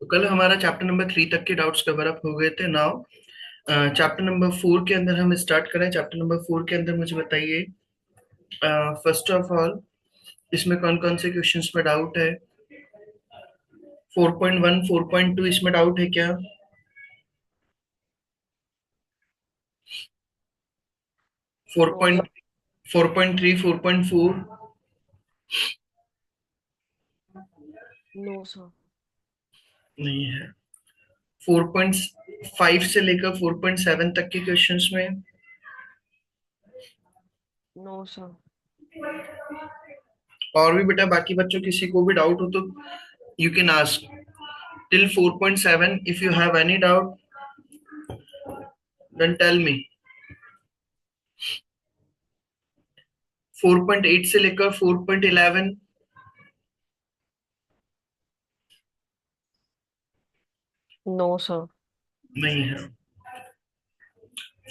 तो कल हमारा चैप्टर नंबर 3 तक के डाउट्स कवर अप हो गए थे। नाउ चैप्टर नंबर 4 के अंदर हम स्टार्ट करें। चैप्टर नंबर 4 के अंदर मुझे बताइए, फर्स्ट ऑफ ऑल इसमें कौन कौन से क्वेश्चंस में डाउट है। 4.1 4.2 इसमें डाउट है क्या? 4 no sir. Point 4.3 4.4 no sir. नहीं है। 4.5 से लेकर 4.7 तक के क्वेश्चंस में नो सर। और भी बेटा बाकी बच्चों किसी को भी डाउट हो तो you can ask till 4.7। If you have any doubt then tell me. 4.8 से लेकर 4.11 नो सर। नहीं है।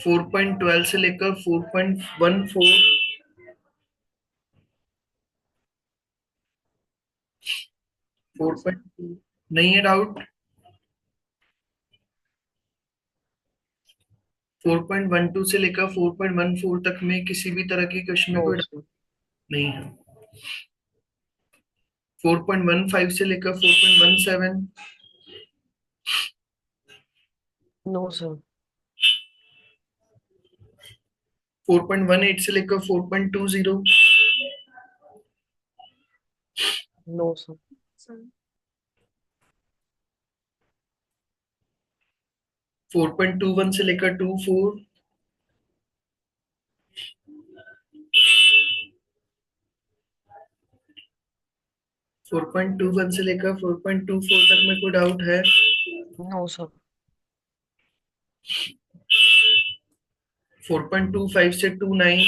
4.12 से लेकर 4.14 नो 4 सर। नहीं है डाउट। 4.12 से लेकर 4.14 तक में किसी भी तरह के क्वेश्चन में नो कोई doubt सर। नहीं है। 4.15 से लेकर 4.17 नो सर। 4.18 से लेकर 4.20 नो सर। सर। 4.21 से लेकर 24 4.21 से लेकर 4.24 तक में कोई डाउट है? No sir. 4.25 से 29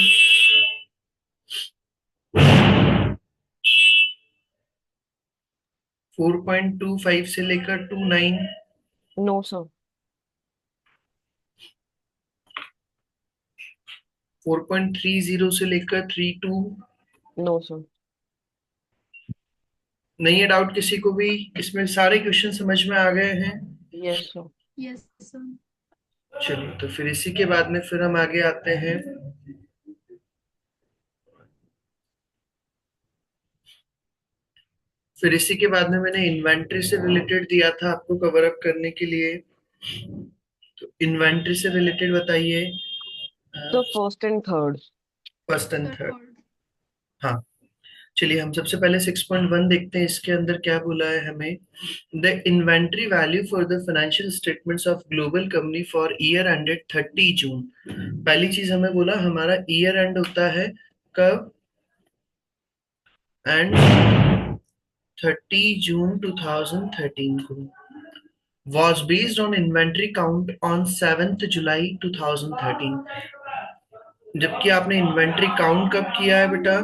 4.25 से लेकर 29 नो सर। 4.30 से लेकर 32 नो सर। नहीं है डाउट किसी को भी? इसमें सारे क्वेश्चन समझ में आ गए हैं? Yes sir. Yes sir. चलिए तो फिर इसी के बाद में फिर हम आगे आते हैं। फिर इसी के बाद में मैंने इन्वेंट्री से रिलेटेड दिया था आपको कवर अप करने के लिए। तो इन्वेंट्री से रिलेटेड बताइए। Sir first and third. First and sir third. Third. हाँ, चलिए हम सबसे पहले 6.1 देखते हैं। इसके अंदर क्या बोला है हमें। The inventory value for the financial statements of global company for year ended 30 जून। पहली चीज हमें बोला हमारा ईयर एंड होता है कब? एंड 30 जून 2013 को। Was based on inventory count on 7th July 2013। जबकि आपने इन्वेंट्री काउंट कब किया है बेटा?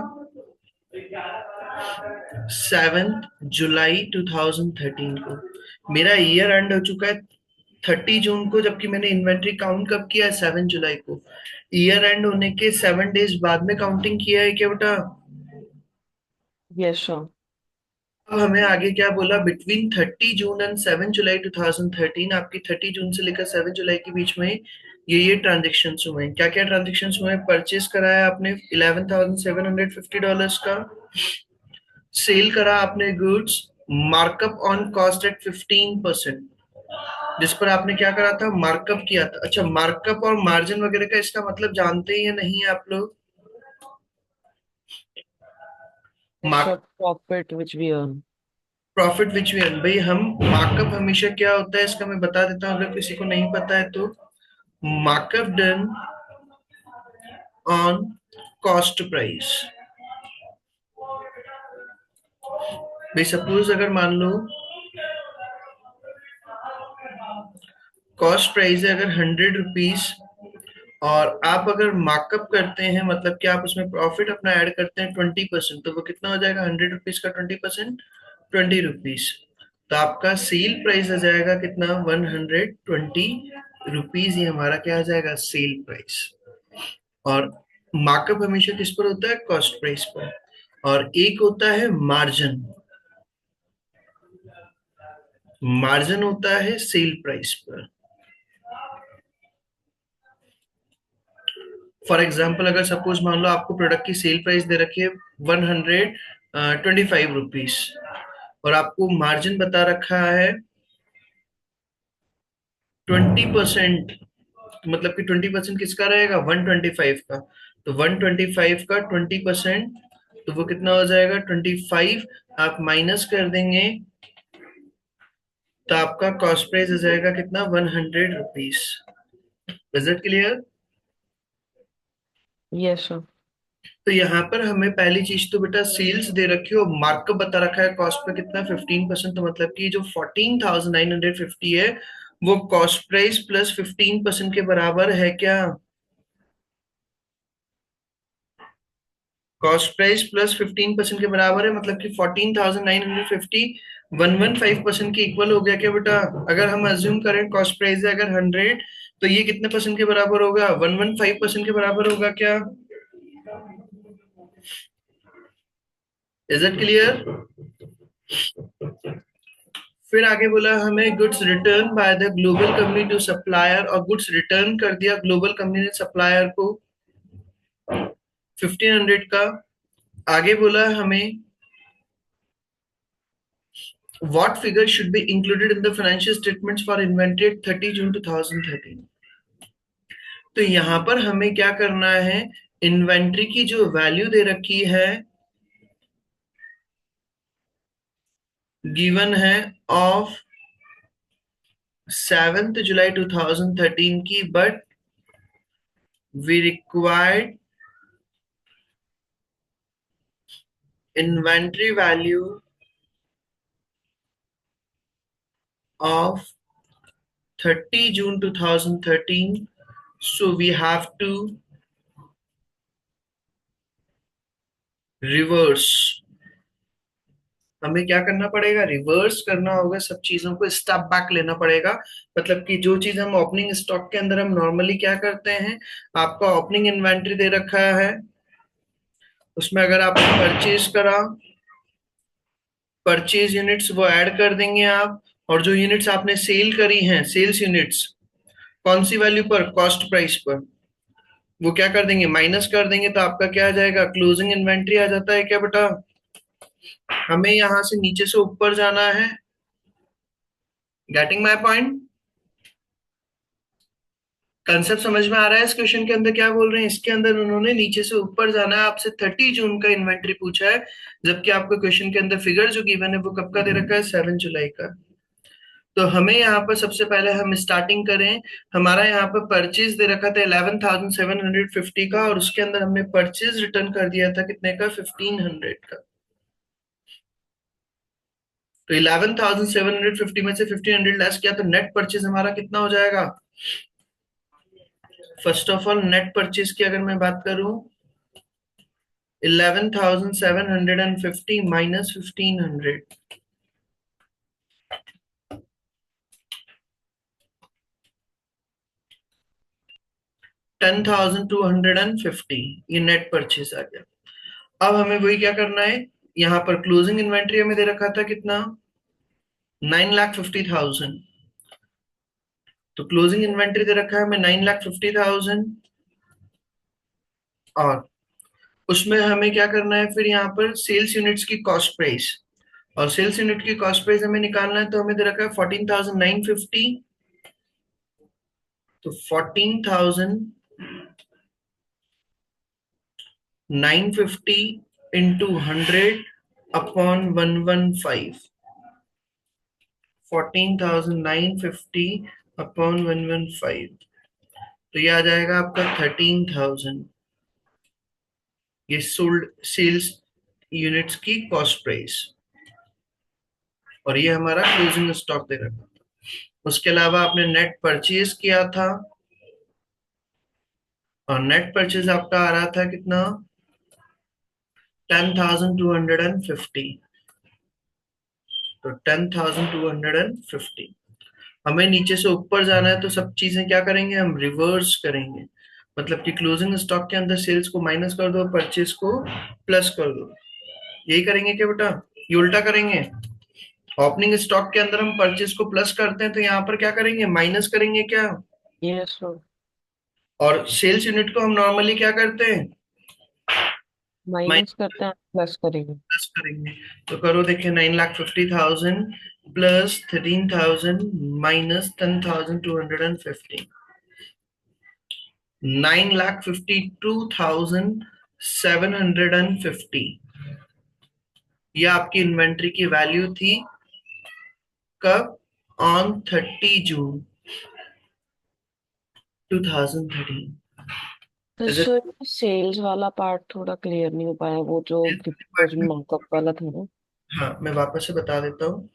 7 जुलाई 2013 को। मेरा ईयर एंड हो चुका है 30 जून को, जबकि मैंने इन्वेंट्री काउंट कब किया है? 7 जुलाई को। ईयर एंड होने के 7 डेज बाद में काउंटिंग किया है क्या बेटा? Yes sir. अब हमें आगे क्या बोला, बिटवीन 30 जून एंड 7 जुलाई 2013, आपकी 30 जून से लेकर 7 जुलाई के बीच में ये ट्रांजेक्शन हुए हैं। क्या क्या ट्रांजेक्शन हुए हैं? परचेज कराया आपने $11,750 का। सेल करा आपने goods, markup on cost at 15%, जिस पर आपने क्या करा था? मार्कअप किया था। अच्छा, मार्कअप और मार्जिन वगैरह का इसका मतलब जानते हैं या नहीं आप लोग? Yes sir, profit which we earn. Profit which we earn. भाई हम मार्कअप हमेशा क्या होता है इसका मैं बता देता हूँ अगर किसी को नहीं पता है तो। Markup done on cost price. भाई सपोज अगर मान लो कॉस्ट प्राइस है अगर 100 रुपीज, और आप अगर मार्कअप करते हैं मतलब कि आप उसमें प्रॉफिट अपना ऐड करते हैं 20%, तो वो कितना हो जाएगा? 100 रुपीज का 20%, 20 रुपीज। तो आपका सेल प्राइस आ जाएगा कितना? 120 रुपीज। ये हमारा क्या आ जाएगा? Sale price. और मार्कअप हमेशा किस पर होता है? कॉस्ट प्राइस पर। और एक होता है मार्जिन। मार्जिन होता है सेल प्राइस पर। फॉर एग्जाम्पल अगर सपोज मान लो आपको प्रोडक्ट की सेल प्राइस दे रखी है 125 रुपीज, और आपको मार्जिन बता रखा है 20%, मतलब कि 20% किसका रहेगा, 125 का। तो 125 का 20%, तो वो कितना हो जाएगा 25, आप माइनस कर देंगे तो आपका कॉस्ट प्राइस हो जाएगा कितना, 100 rupees. Is it clear? Yes sir. तो यहाँ पर हमें पहली चीज तो बेटा सेल्स दे रखी है और मार्कअप बता रखा है कॉस्ट पे कितना, 15%। तो मतलब कि जो 14,950 है वो कॉस्ट प्राइस प्लस 15% के बराबर है क्या? कॉस्ट प्राइस प्लस 15% के बराबर है, मतलब कि 14,950 115% के इक्वल हो गया क्या बेटा? अगर हम अज्यूम करें कॉस्ट प्राइस है अगर 100, तो ये कितने परसेंट के बराबर होगा, 115% के बराबर होगा क्या? Is it clear? फिर आगे बोला हमें goods return by the global company to supplier, और गुड्स रिटर्न कर दिया ग्लोबल कंपनी ने सप्लायर को 1500 का। आगे बोला हमें what figure should be included in the financial statements for inventory at 30 June 2013। तो यहां पर हमें क्या करना है, इन्वेंट्री की जो वैल्यू दे रखी है गिवन है ऑफ 7 जुलाई 2013 की, but we required inventory value of 30 June 2013, so we have to reverse। हमें क्या करना पड़ेगा, रिवर्स करना होगा, सब चीजों को स्टेप बैक लेना पड़ेगा। मतलब कि जो चीज हम ओपनिंग स्टॉक के अंदर हम नॉर्मली क्या करते हैं, आपका ओपनिंग इन्वेंट्री दे रखा है, उसमें अगर आपने परचेज करा, परचेज यूनिट्स वो ऐड कर देंगे आप, और जो यूनिट्स आपने सेल करी हैं सेल्स यूनिट्स, कौन सी वैल्यू पर, कॉस्ट प्राइस पर, वो क्या कर देंगे, माइनस कर देंगे, तो आपका क्या आ जाएगा, क्लोजिंग इन्वेंट्री आ जाता है क्या बेटा? हमें यहां से नीचे से ऊपर जाना है। Getting my point? कंसेप्ट समझ में आ रहा है इस क्वेश्चन के अंदर क्या बोल रहे हैं? इसके अंदर उन्होंने नीचे से ऊपर जाना है, आपसे 30 जून का इन्वेंट्री पूछा है, जबकि आपको क्वेश्चन के अंदर फिगर जो गिवन है वो कब का दे रखा है, 7 जुलाई का। तो हमें यहाँ पर सबसे पहले हम स्टार्टिंग करें, हमारा यहाँ पर परचेज दे रखा था 11,750 का, और उसके अंदर हमने परचेज रिटर्न कर दिया था कितने का, 1,500 का। तो 11,750 में से 1,500 लेस किया तो नेट परचेज हमारा कितना हो जाएगा? First of all net purchase की अगर मैं बात करूं, 11,750 माइनस 1,500, 10,250, ये नेट परचेज आ गया। अब हमें वही क्या करना है, यहाँ पर क्लोजिंग इन्वेंट्री हमें दे रखा था कितना, 9,50,000। तो क्लोजिंग इन्वेंट्री दे रखा है हमें 9,50,000, और उसमें हमें क्या करना है, फिर यहाँ पर सेल्स यूनिट्स की कॉस्ट प्राइस, और सेल्स यूनिट की कॉस्ट प्राइस हमें निकालना है, तो हमें दे रखा है 14,950। तो 14,950 इंटू 100 अपॉन 115, 14,950 अपॉन 115, तो ये आ जाएगा आपका 13,000। ये सोल्ड सेल्स यूनिट्स की कॉस्ट प्राइस, और ये हमारा क्लोजिंग स्टॉक दे रखा था। उसके अलावा आपने नेट परचेज किया था, और नेट परचेज आपका आ रहा था कितना, 10,250। तो 10,250, हमें नीचे से ऊपर जाना है, तो सब चीजें क्या करेंगे, हम रिवर्स करेंगे। मतलब कि क्लोजिंग स्टॉक के अंदर सेल्स को माइनस कर दो, परचेज को प्लस कर दो। यही करेंगे क्या बेटा, ये उल्टा करेंगे? ओपनिंग स्टॉक के अंदर हम परचेज को प्लस करते हैं तो यहाँ पर क्या करेंगे, माइनस करेंगे क्या? Yes sir. और सेल्स यूनिट को हम नॉर्मली क्या करते हैं, माइनस माइनस करते हैं, प्लस करेंगे। करेंगे। तो करो देखिए, 9,50,000 प्लस 13,000 माइनस 10,250, 9,52,750। ये आपकी इन्वेंट्री की वैल्यू थी कब, ऑन 30 जून 2013। तो इज इट? सर सेल्स वाला पार्ट थोड़ा क्लियर नहीं हो पाया, वो जो 50% मार्कअप वाला था ना। हाँ, मैं वापस से बता देता हूँ।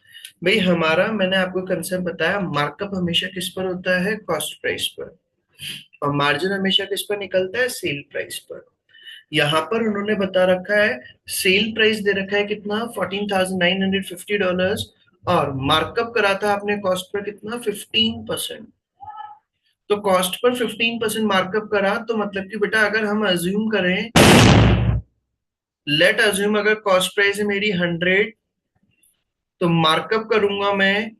भाई हमारा, मैंने आपको कंसेप्ट बताया, मार्कअप हमेशा किस पर होता है, कॉस्ट प्राइस पर, और मार्जिन हमेशा किस पर निकलता है, सेल प्राइस पर। यहाँ पर उन्होंने बता रखा है, सेल प्राइस दे रखा है कितना, $14,950, और मार्कअप करा था आपने कॉस्ट पर कितना, 15%। तो कॉस्ट पर 15% मार्कअप करा, तो मतलब कि बेटा अगर हम अज्यूम करें, लेट अज्यूम अगर कॉस्ट प्राइस है मेरी 100, तो मार्कअप करूंगा मैं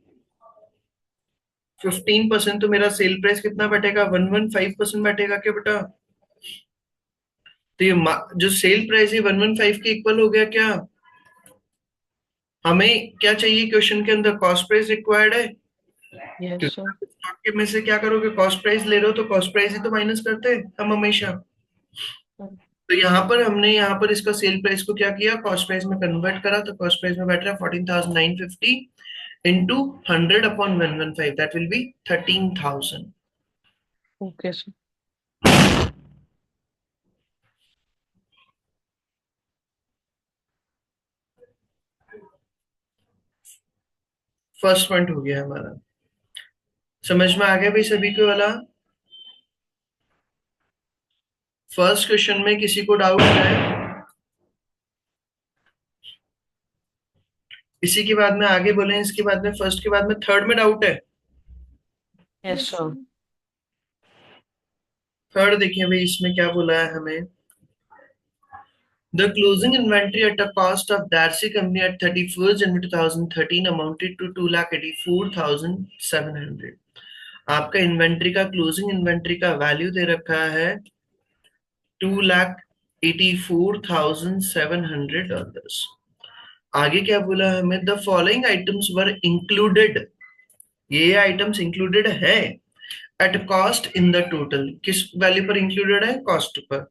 15%, तो मेरा सेल प्राइस कितना बैठेगा, 115% बैठेगा क्या बेटा? तो ये जो सेल प्राइस है 115 के इक्वल हो गया क्या? हमें क्या चाहिए क्वेश्चन के अंदर, कॉस्ट प्राइस रिक्वायर्ड है, यस क्योंकि सर। आप स्टॉक के में से क्या करोगे, कॉस्ट प्राइस ले रहे हो तो कॉस्ट प्राइस ही तो माइनस करते हैं हम हमेशा। तो यहाँ पर हमने, यहाँ पर इसका सेल प्राइस को क्या किया, कॉस्ट प्राइस में कन्वर्ट करा, तो कॉस्ट प्राइस में बैठ रहा है 14,950 into 100/115, that will be 13,000। Okay sir. First point हो गया हमारा, समझ में आ गया भाई सभी को वाला? फर्स्ट क्वेश्चन में किसी को डाउट है? इसी के बाद में आगे बोले, इसके बाद में फर्स्ट के बाद में थर्ड में डाउट है? Yes sir. थर्ड देखिए भाई, इसमें क्या बोला है हमें, the closing inventory at a cost of Darcy Company at 31st January 2013 amounted to 2,84,700। आपका इन्वेंट्री का, क्लोजिंग इन्वेंट्री का वैल्यू दे रखा है $2,84,700। आगे क्या बोला हमें, the following items were included, ये आइटम्स इंक्लूडेड है at cost in the total, किस वैल्यू पर इंक्लूडेड है, कॉस्ट पर।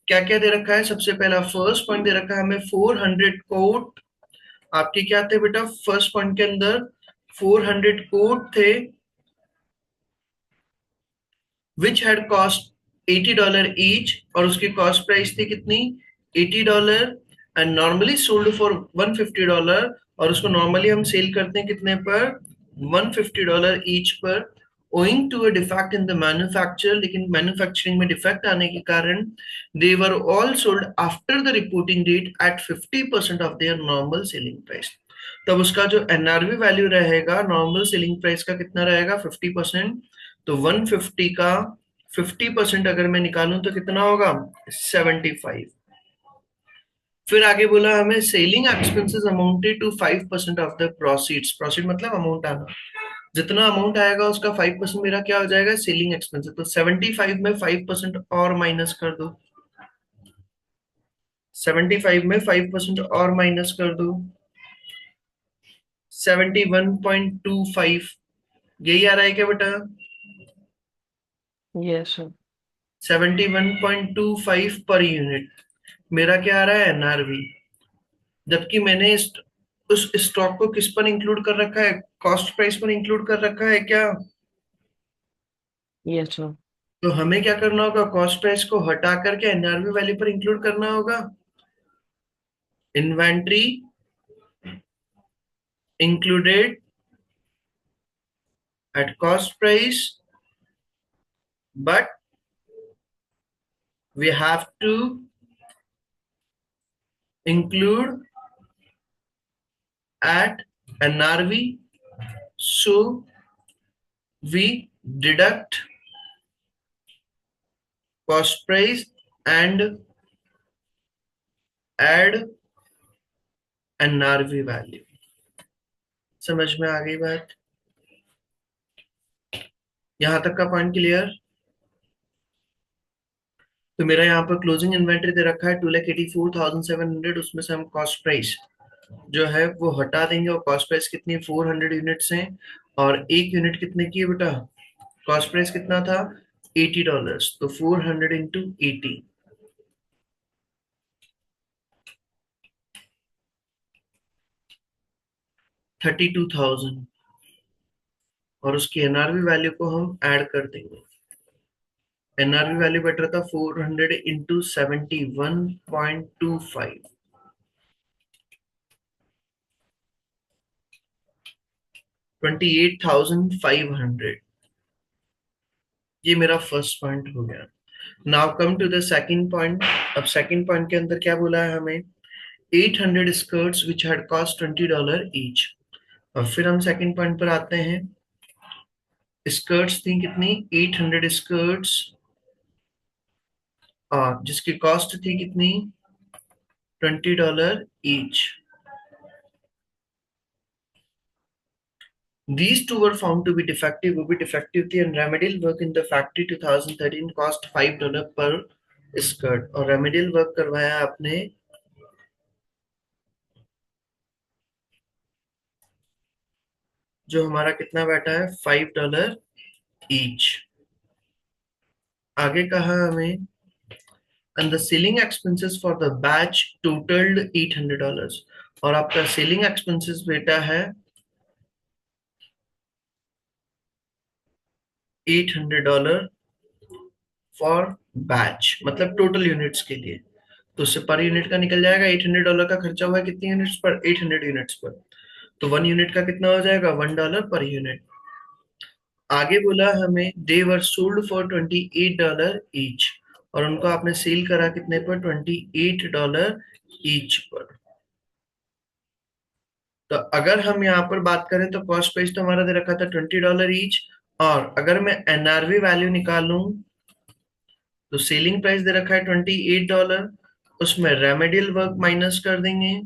क्या क्या दे रखा है, सबसे पहला फर्स्ट पॉइंट दे रखा है हमें 400 कोट। आपके क्या थे बेटा फर्स्ट पॉइंट के अंदर, 400 कोट थे, विच हैड कॉस्ट $80 ईच, और उसकी कॉस्ट प्राइस थी कितनी, $80, एंड नॉर्मली सोल्ड फॉर $150, और उसको नॉर्मली हम सेल करते हैं कितने पर, $150 ईच पर। Owing to a defect in the manufacture, लेकिन मैन्युफैक्चरिंग में डिफेक्ट आने के कारण they were all sold after the reporting date at 50% of their normal selling price. तब उसका जो एनआरवी वैल्यू रहेगा नॉर्मल सेलिंग प्राइस का कितना रहेगा, 50%। तो 150 का 50% अगर मैं निकालूं तो कितना होगा, 75। फिर आगे बोला हमें, selling expenses amounted to 5% of the proceeds, proceed मतलब अमाउंट आना, जितना अमाउंट आएगा उसका 5% मेरा क्या हो जाएगा, सेलिंग एक्सपेंसेस। तो 75 में 5% और माइनस कर दो, 75 में 5% और माइनस कर दो, 71.25, यही आ रहा है क्या बेटा, यस सर। 71.25 पर यूनिट मेरा क्या आ रहा है, एनआरवी। जबकि मैंने उस स्टॉक को किस पर इंक्लूड कर रखा है, कॉस्ट प्राइस पर इंक्लूड कर रखा है क्या? Yes sir. तो हमें क्या करना होगा, कॉस्ट प्राइस को हटा करके एनआरवी वैल्यू पर इंक्लूड करना होगा। Inventory included at cost price, but we have to include at NRV, so we deduct cost price and add NRV value। समझ में आ गई बात? यहां तक का पॉइंट क्लियर? तो मेरा यहाँ पर क्लोजिंग इन्वेंट्री दे रखा है 2,84,700, उसमें से हम कॉस्ट प्राइस जो है वो हटा देंगे, और कॉस्ट प्राइस कितनी, 400 यूनिट्स हैं, और एक यूनिट कितने की है बेटा? कॉस्ट प्राइस कितना था? $80, तो 400 × 80, 32,000, और उसकी एनआरवी वैल्यू को हम ऐड कर देंगे। एनआरवी वैल्यू बेटर था 400 × 71.25, 28,500। ये मेरा फर्स्ट पॉइंट हो गया। Now come to the second point. अब सेकंड पॉइंट के अंदर क्या बोला है हमें? 800 skirts which had cost $20 each। और फिर हम सेकंड पॉइंट पर आते हैं। स्कर्ट्स थी कितनी? 800 स्कर्ट्स, जिसकी कॉस्ट थी कितनी? $20 each. These two were found to be defective, वो भी defective थी, and remedial work in the factory 2013 cost $5 per skirt, और remedial work करवाया आपने जो हमारा कितना बैठा है, $5 ईच। आगे कहा हमें, and the selling expenses for the batch totaled $800, और आपका सेलिंग एक्सपेंसेस बेटा है $800 फॉर बैच, मतलब टोटल यूनिट्स के लिए। तो उससे पर यूनिट का निकल जाएगा। $800 का खर्चा हुआ है कितनी यूनिट्स पर? 800 यूनिट्स पर। तो 1 यूनिट का कितना हो जाएगा? $1 पर यूनिट। आगे बोला हमें दे वर सोल्ड फॉर $28 ईच, और उनको आपने सेल करा कितने पर? $28 ईच पर। तो अगर हम यहाँ पर बात करें तो कॉस्ट प्राइस तो हमारा दे रखा था $20 ईच, और अगर मैं एनआरवी वैल्यू निकालूं तो सेलिंग प्राइस दे रखा है $28, उसमें रेमेडियल वर्क माइनस कर देंगे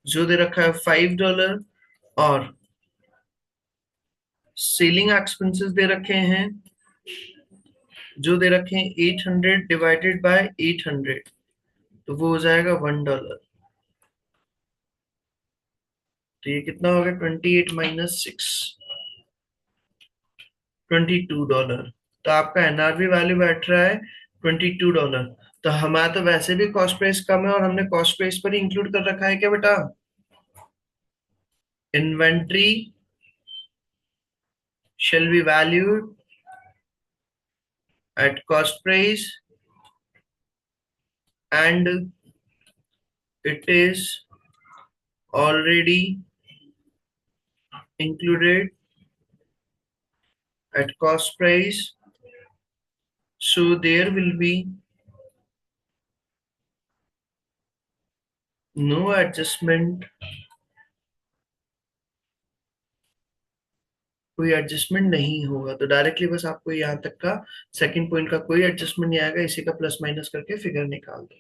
जो दे रखा है $5, और सेलिंग एक्सपेंसेस दे रखे हैं जो दे रखे हैं 800 डिवाइडेड बाय 800, तो वो हो जाएगा $1। तो ये कितना हो गया? 28 - 6, $22। तो आपका एनआरवी वैल्यू बैठ रहा है $22। तो हमारा तो वैसे भी कॉस्ट प्राइस कम है, और हमने कॉस्ट प्राइस पर ही इंक्लूड कर रखा है क्या बेटा? Inventory shall be valued at cost price, and it is already included at cost price, so there will be no adjustment, कोई एडजस्टमेंट नहीं होगा। तो डायरेक्टली बस आपको यहाँ तक का सेकंड पॉइंट का कोई एडजस्टमेंट नहीं आएगा, इसी का प्लस माइनस करके फिगर निकाल दो।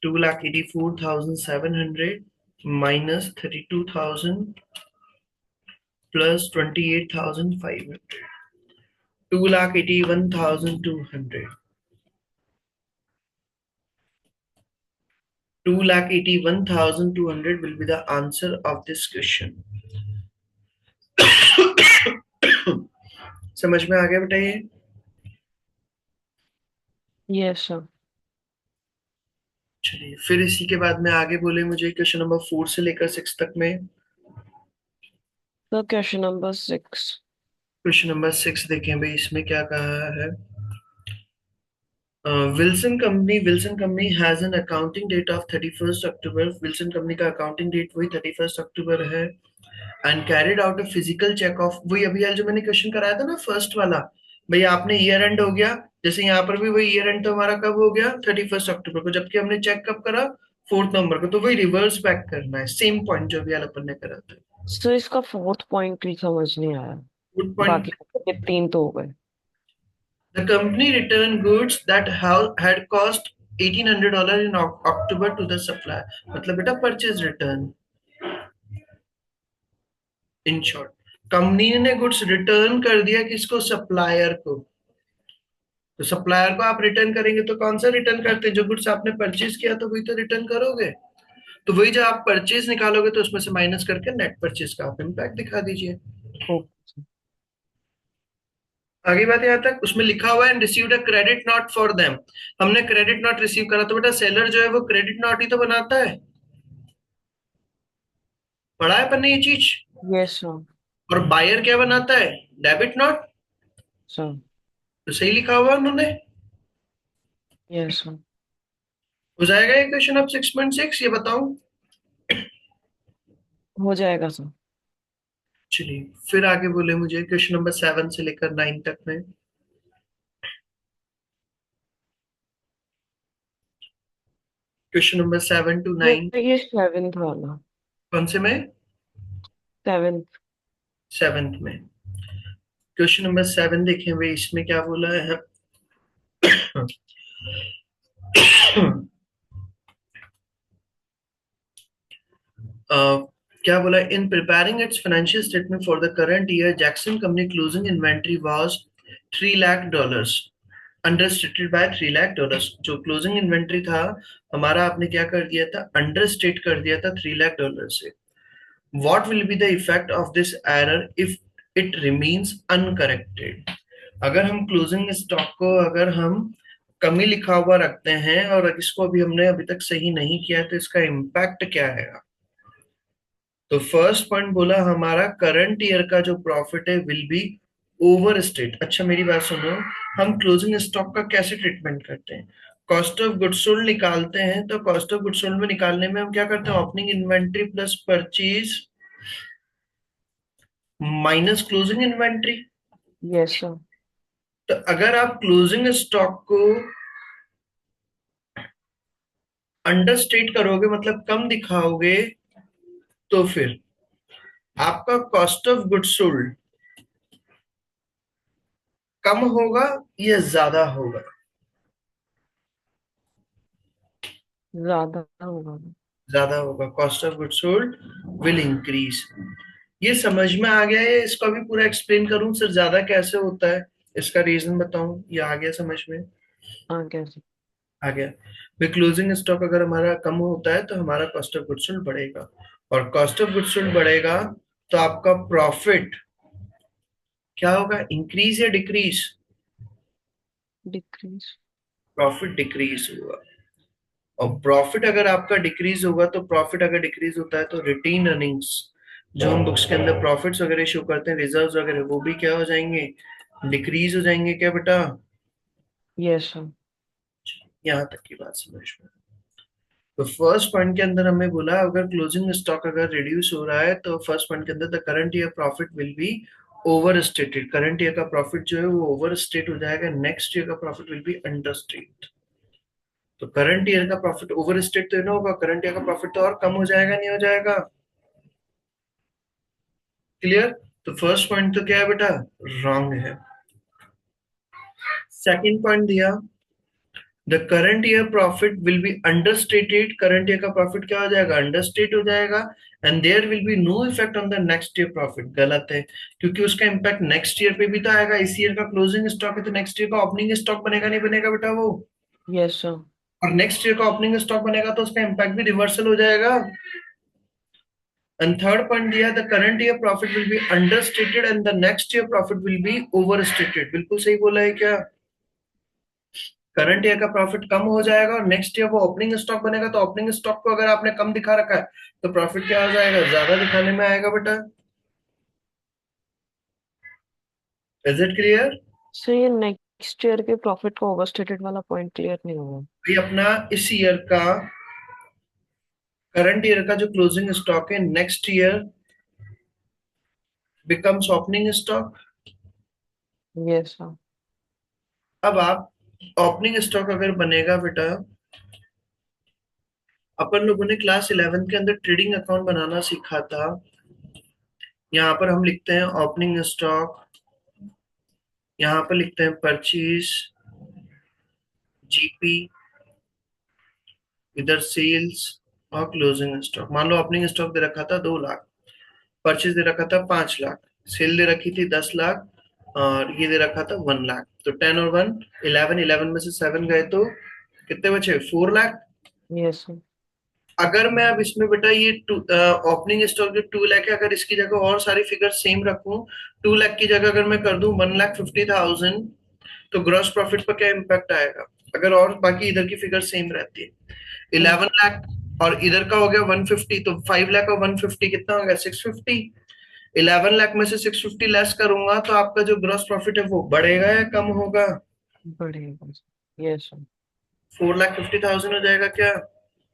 2,84,700 -32,000 plus 28,500, 2,81,200, 2,81,200 will be the answer of this question। समझ में आ गया बेटा ये? Yes sir. चलिए फिर इसी के बाद में आगे बोले मुझे क्वेश्चन नंबर 4 से लेकर 6 तक में। तो क्वेश्चन नंबर 6। क्वेश्चन नंबर 6 देखें भाई, इसमें क्या कहा है। Wilson company has an accounting date of 31 October. Wilson company का अकाउंटिंग डेट वही 31 अक्टूबर है, and carried out a physical check of, वही अभी जो मैंने क्वेश्चन कराया था ना फर्स्ट वाला, भाई आपने ईयर एंड हो गया, जैसे यहाँ पर भी वही ईयर एंड तो हमारा कब हो गया? 31 अक्टूबर को, जबकि हमने चेक कब करा? 4 नवंबर को। तो वही रिवर्स बैक करना है, सेम पॉइंट जो भी अपन ने करा था। सर इसका फोर्थ पॉइंट भी समझ नहीं आया। गुड बाकी पॉइंट। ये तीन तो हो गए। The company returned goods that had cost $1,800 in October to the supplier, मतलब बेटा purchase return. In short, company ने गुड्स रिटर्न कर दिया किसको? सप्लायर को। तो सप्लायर को आप रिटर्न करेंगे तो कौन सा रिटर्न करते हैं? जो गुड्स आपने परचेज किया तो वही तो रिटर्न करोगे। तो वही जो आप परचेज निकालोगे तो उसमें से माइनस करके नेट परचेज का आप इम्पैक्ट दिखा दीजिए। ओके। आगे बात यहाँ तक, उसमें लिखा हुआ है received a credit note for them. हमने क्रेडिट नोट रिसीव करा, तो बेटा सेलर जो है वो क्रेडिट नोट ही तो बनाता है। पढ़ा है अपन ने ये चीज। Yes sir. और बायर क्या बनाता है? Debit note. सर। तो सही लिखा हुआ है उन्होंने। Yes sir. हो जाएगा ये क्वेश्चन अब 6.6, ये बताऊं? हो जाएगा सर। चलिए फिर आगे बोले मुझे क्वेश्चन नंबर 7 से लेकर 9 तक में। Question number 7 to 9। ये सेवेंथ वाला। कौन से में? सेवेंथ। 7th में। क्वेश्चन नंबर 7 देखें भाई, इसमें क्या बोला है? क्या बोला? In preparing it's financial statement for the current year, Jackson company closing inventory was $3 lakh, under stated by $3 lakh. जो क्लोजिंग इन्वेंट्री था हमारा, आपने क्या कर दिया था? अंडर स्टेट कर दिया था $3 लाख से। What will be the effect of this error if it remains uncorrected? अगर हम क्लोजिंग स्टॉक को, अगर हम कमी लिखा हुआ रखते हैं और इसको अभी हमने अभी तक सही नहीं किया है, तो इसका इम्पैक्ट क्या है? तो फर्स्ट पॉइंट बोला हमारा, करंट ईयर का जो प्रॉफिट है विल बी ओवर स्टेट। अच्छा मेरी बात सुनो, हम क्लोजिंग स्टॉक का कैसे ट्रीटमेंट करते हैं? कॉस्ट ऑफ गुड्स सोल्ड निकालते हैं, तो कॉस्ट ऑफ गुड्स सोल्ड में निकालने में हम क्या करते हैं? Opening inventory plus purchase minus closing inventory. Yes sir. तो अगर आप क्लोजिंग स्टॉक को अंडर स्टेट करोगे, मतलब कम दिखाओगे, तो फिर आपका कॉस्ट ऑफ गुड्स सोल्ड कम होगा या ज्यादा होगा? ज्यादा होगा। ज्यादा होगा। Cost of goods sold will increase. ये समझ में आ गया है? इसको भी पूरा एक्सप्लेन करूं सर ज्यादा कैसे होता है, इसका रीजन बताऊं? ये आ गया समझ में? हाँ कैसे। आ गया। फिर क्लोजिंग स्टॉक अगर हमारा कम होता है तो हमारा कॉस्ट ऑफ गुड्स सोल्ड बढ़ेगा, और कॉस्ट ऑफ गुड्स सोल्ड बढ़ेगा तो आपका प्रॉफिट क्या होगा? इंक्रीज या डिक्रीज? डिक्रीज। प्रॉफिट डिक्रीज होगा। और प्रॉफिट अगर आपका डिक्रीज होगा, तो प्रॉफिट अगर डिक्रीज होता है तो रिटेन अर्निंग्स, जो हम बुक्स के अंदर प्रॉफिट्स वगैरह शो करते हैं, रिजर्व्स वगैरह, वो भी क्या हो जाएंगे? डिक्रीज हो जाएंगे। क्या बेटा? Yes sir. यहाँ तक की बात समझ में? तो फर्स्ट पॉइंट के अंदर हमें बोला अगर क्लोजिंग स्टॉक अगर रिड्यूस हो रहा है, तो फर्स्ट पॉइंट के अंदर the current year profit will B over stated. Current year का प्रॉफिट जो है वो ओवर स्टेट हो जाएगा, नेक्स्ट ईयर का profit will be under state. तो करंट ईयर का प्रॉफिट ओवर स्टेट तो ना होगा, करंट ईयर का प्रॉफिट तो और कम हो जाएगा, नहीं हो जाएगा? क्लियर? तो फर्स्ट पॉइंट तो क्या है बेटा? रॉन्ग है। सेकंड पॉइंट दिया, the current year profit will be understated. Current year का प्रॉफिट क्या हो जाएगा? अंडरस्टेट हो जाएगा। And there will be no effect on the next year profit. गलत है, क्योंकि उसका इम्पैक्ट नेक्स्ट ईयर पे भी तो आएगा। इस ईयर का क्लोजिंग स्टॉक है तो नेक्स्ट ईयर का ओपनिंग स्टॉक बनेगा, नहीं बनेगा बेटा वो? Yes sir. और नेक्स्ट ईयर का ओपनिंग स्टॉक बनेगा तो उसका इम्पैक्ट भी रिवर्सल हो जाएगा। एंड थर्ड पॉइंट दिया, the current year profit will be understated and the next year profit will B overstated. बिल्कुल सही बोला है क्या? करंट ईयर का प्रॉफिट कम हो जाएगा और नेक्स्ट ईयर वो ओपनिंग स्टॉक बनेगा, तो ओपनिंग स्टॉक को अगर आपने कम दिखा रखा है तो प्रॉफिट क्या हो जाएगा? ज्यादा दिखाने में आएगा बेटा। Is it clear? सर ये नेक्स्ट ईयर के प्रॉफिट का ओवरस्टेटेड वाला पॉइंट क्लियर नहीं हुआ। ये अपना इस ईयर का, करंट ईयर का जो क्लोजिंग स्टॉक है, next year becomes opening stock. Yes sir. अब आप, ओपनिंग स्टॉक अगर बनेगा बेटा, अपन लोगों ने क्लास 11 के अंदर ट्रेडिंग अकाउंट बनाना सीखा था। यहाँ पर हम लिखते हैं ओपनिंग स्टॉक, यहाँ पर लिखते हैं परचेज, जीपी, इधर सेल्स और क्लोजिंग स्टॉक। मान लो ओपनिंग स्टॉक दे रखा था 2 लाख, परचेज दे रखा था 5 लाख, सेल दे रखी थी 10 लाख, और ये दे रखा था 1 लाख। तो 10 और 1 11, 11 में से 7 गए तो कितने बचे? 4 लाख। Yes sir. अगर मैं अब इसमें बेटा ये ओपनिंग स्टॉक जो 2 लाख है, अगर इसकी जगह और सारी फिगर सेम रखूं, 2 लाख की जगह अगर मैं कर दूं 1,50,000, तो ग्रॉस प्रॉफिट पर क्या इम्पैक्ट आएगा अगर और बाकी इधर की फिगर सेम रहती है? 11 लाख और इधर का हो गया 150, तो 5 लाख और 150 कितना हो गया? 650। 11 लाख में से 650 लेस करूंगा तो आपका जो ग्रॉस प्रॉफिट है वो बढ़ेगा या कम होगा? बढ़ेगा। Yes sir. 4,50,000 हो जाएगा क्या?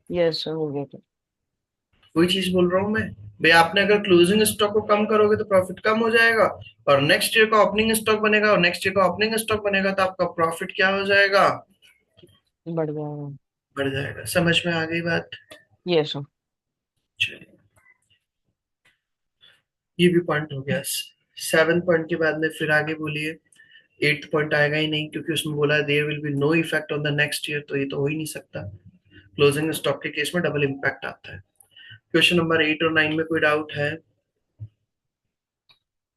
यस सर, हो गया सर। वही चीज बोल रहा हूँ मैं। भाई आपने अगर क्लोजिंग स्टॉक को कम करोगे तो प्रॉफिट कम हो जाएगा, और नेक्स्ट ईयर का ओपनिंग स्टॉक बनेगा, और नेक्स्ट ईयर का ओपनिंग स्टॉक बनेगा तो आपका प्रॉफिट क्या हो जाएगा? बढ़ जाएगा। बढ़ जाएगा। समझ में आ गई बात? Yes sir. चलिए, ये भी पॉइंट हो गया। 7 पॉइंट के बाद में फिर आगे बोलिए। 8 पॉइंट आएगा ही नहीं, क्योंकि उसमें बोला there will be no effect on the next year, तो ये तो हो ही नहीं सकता। क्लोजिंग स्टॉक के केस में डबल इम्पैक्ट आता है। क्वेश्चन नंबर 8 और 9 में कोई डाउट है?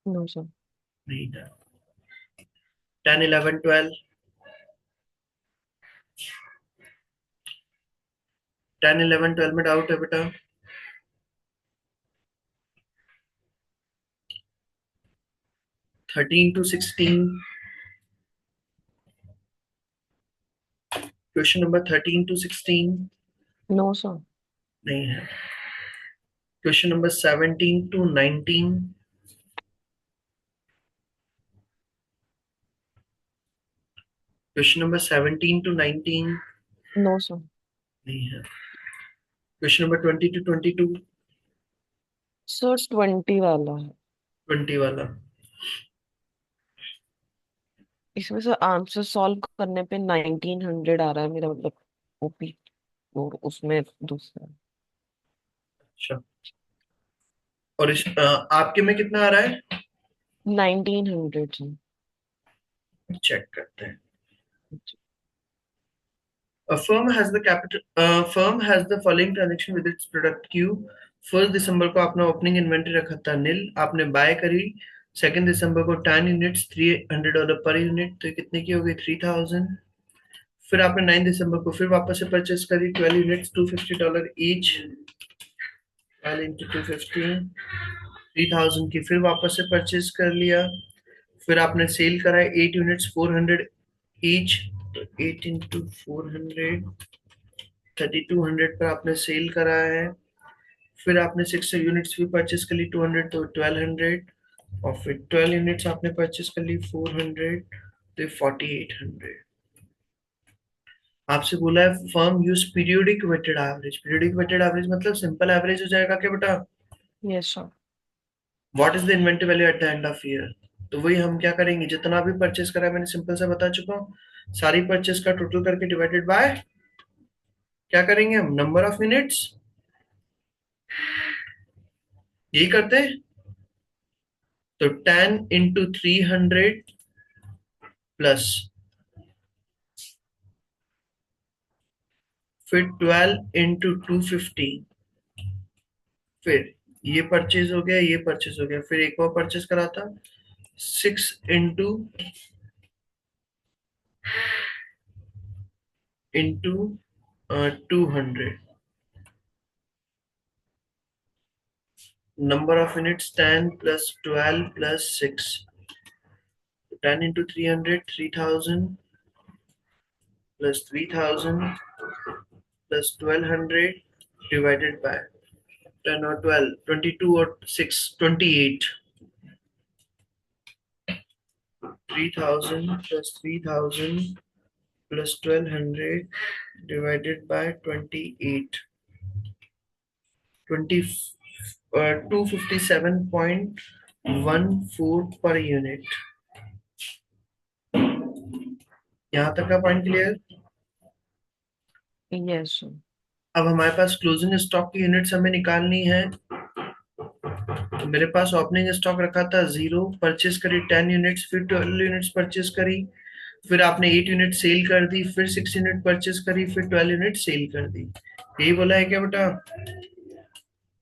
No sir. नहीं है। 10, 11, 12। 10, 11, 12 में डाउट है बेटा? 13 to 16। Question number 13 to 16। No sir. नहीं है। Question number 17 to 19। Question number 17 to 19। No sir. नहीं है। Question number 20 to 22। सर 20 वाला है। 20 वाला। इसमें से आंसर सॉल्व करने पे 1900 आ रहा है मेरा, मतलब ओपी, और उसमें दूसरा अच्छा, और आपके में कितना आ रहा है? 1900 है। चेक करते हैं। A firm has the capital. Firm has the following transaction with its product Q. 1 दिसंबर को आपने ओपनिंग इन्वेंट्री रखा था नील, आपने बाय करी 2 दिसंबर को 10 यूनिट्स $300 पर यूनिट, तो ये कितने की हो गई? 3,000। फिर आपने 9 दिसंबर को फिर वापस से परचेस करी 12 यूनिट्स $250 ईच। 12 into 250, 3,000 की फिर वापस से परचेस कर लिया। फिर आपने सेल कराए 8 यूनिट्स 400 ईच, तो 8 into 400, 3,200 पर आपने सेल कराया है। फिर आपने 6 यूनिट्स भी परचेस कर ली 200, तो 1,200, और फिर 12 यूनिट्स आपने परचेस कर ली 400, तो 4,800। आपसे बोला है firm use periodic weighted average. Periodic weighted average मतलब सिंपल एवरेज हो जाएगा क्या बेटा? Yes sir. What is the inventory value at the end of year? तो वही हम क्या करेंगे, जितना भी परचेस करा है मैंने सिंपल से बता चुका हूँ, सारी परचेस का टोटल करके डिवाइडेड बाय क्या करेंगे हम? Number of units. यही करते हैं। तो 10 into 300 प्लस फिर 12 into 250, फिर ये परचेज हो गया, ये परचेज हो गया, फिर एक और परचेज करा था 6 into 200। Number of units 10 plus 12 plus 6, 10 into 300, 3,000 plus 3,000 plus 1,200 divided by 10 और 12, 22 और 6, 28। 3,000 plus 3,000 plus 1,200 divided by 28, 257.14 per unit. यहाँ तक का पॉइंट क्लियर? Yes sir. अब हमारे पास क्लोजिंग स्टॉक की यूनिट्स हमें निकालनी है। तो मेरे पास ओपनिंग स्टॉक रखा था 0, परचेस करी 10 यूनिट्स, फिर 12 यूनिट्स परचेस करी, फिर आपने 8 यूनिट सेल कर दी, फिर 6 यूनिट परचेस करी, फिर 12 यूनिट सेल कर दी। यही बोला है क्या बेटा?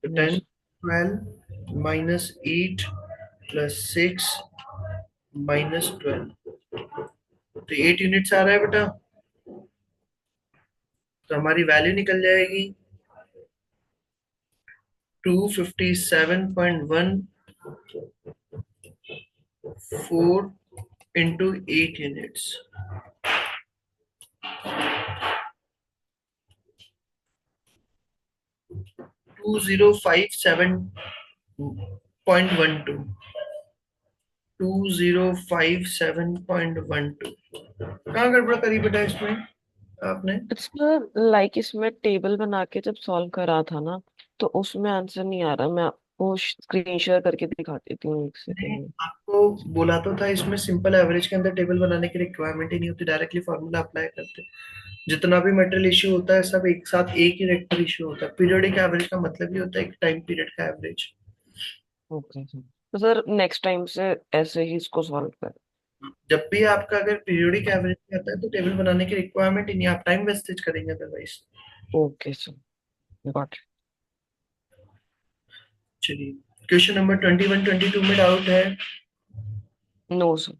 तो नो 10 सर। 12 -8 +6 -12, तो 8 यूनिट्स आ रहा है बेटा। तो हमारी वैल्यू निकल जाएगी 257.14 × 8 यूनिट्स। 2057.12, 2057.12 कहाँ गड़बड़ करी बेटा इसमें आपने? इसमें इसमें टेबल बना के जब सॉल्व करा था ना, तो उसमें आंसर नहीं आ रहा। मैं आपको स्क्रीन शेयर करके दिखा देती हूँ, एक नहीं, सेकंड में। आपको बोला तो था इसमें सिंपल एवरेज के अंदर टेबल बनाने की रिक्वायरमेंट ही नहीं होती, डायरेक्टली फॉर्मूला अप्लाई करते। जितना भी मटेरियल इश्यू होता है सब एक साथ एक ही रेट पर इश्यू होता है। पीरियोडिक एवरेज का मतलब ही होता है एक टाइम पीरियड का एवरेज। Okay sir. तो सर नेक्स्ट टाइम से ऐसे ही इसको सॉल्व कर। जब भी आपका अगर पीरियोडिक एवरेज आता है तो टेबल बनाने की रिक्वायरमेंट ही नहीं, आप टाइम वेस्टेज करेंगे अदरवाइज। ओके सर, गॉट चलिए, क्वेश्चन नंबर 21 22 में डाउट है? It. No sir.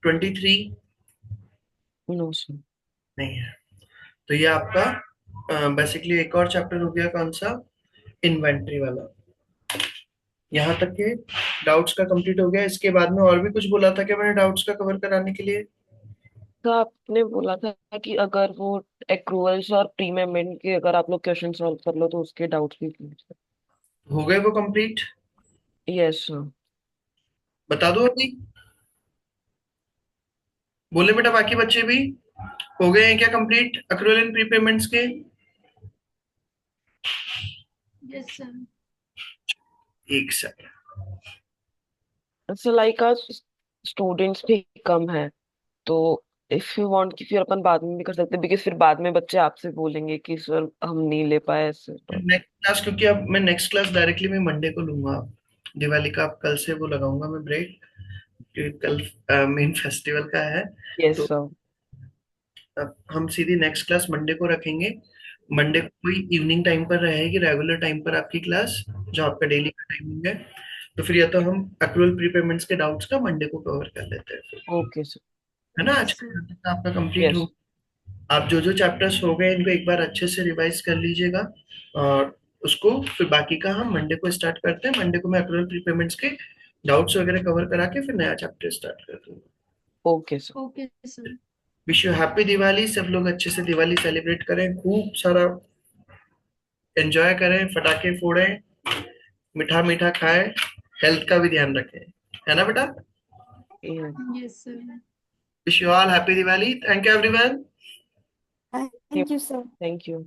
23 no sir. नहीं है। तो ये आपका बेसिकली एक और चैप्टर हो गया, कौन सा? इन्वेंट्री वाला। यहाँ तक के डाउट्स का कंप्लीट हो गया। इसके बाद में और भी कुछ बोला था क्या मैंने डाउट्स का कवर कराने के लिए? तो आपने बोला था कि अगर वो एक्रूवल्स और प्रीपेमेंट के अगर आप लोग क्वेश्चन सॉल्व कर लो तो उसके डाउट्स भी पूछ। हो गए वो कंप्लीट? Yes sir. बता दो अभी, बोले बेटा बाकी बच्चे भी हो गए हैं क्या कंप्लीट अक्रूवल एंड प्रीपेमेंट्स के? Yes sir. एक सेकंड। सो आज स्टूडेंट्स भी कम है, तो इफ यू वांट कि फिर अपन बाद में भी कर सकते हैं, बिकॉज फिर बाद में बच्चे आपसे बोलेंगे कि सर हम नहीं ले पाए ऐसे तो। नेक्स्ट क्लास, क्योंकि अब मैं नेक्स्ट क्लास डायरेक्टली मैं मंडे को लूंगा। दिवाली का अब कल से वो लगाऊंगा मैं ब्रेक, क्योंकि कल मेन फेस्टिवल का है। यस तो सर। अब हम सीधी नेक्स्ट क्लास मंडे को रखेंगे। मंडे को कोई इवनिंग टाइम पर रहेगी, रेगुलर टाइम पर आपकी क्लास, जो आपका डेली का टाइमिंग है। तो फिर या तो हम अक्रूवल प्रीपेमेंट्स के डाउट्स का मंडे को कवर कर लेते हैं फिर। Okay sir. है ना, आज यस सर। का topic आपका कंप्लीट हो। यस। आप जो जो चैप्टर्स हो गए इनको एक बार अच्छे से रिवाइज कर लीजिएगा, और उसको फिर बाकी का हम मंडे को स्टार्ट करते हैं। मंडे को मैं अक्रूवल प्रीपेमेंट्स के डाउट्स वगैरह कवर करा के फिर नया चैप्टर स्टार्ट कर दूंगा। Okay sir. Okay sir. Wish you happy Diwali. सब लोग अच्छे से दिवाली सेलिब्रेट करें, खूब सारा एंजॉय करें, पटाखे फोड़ें, मीठा मीठा खाएं, हेल्थ का भी ध्यान रखें। है ना बेटा? Yes sir. Wish you all happy Diwali. Thank you everyone. Thank you sir. Thank you.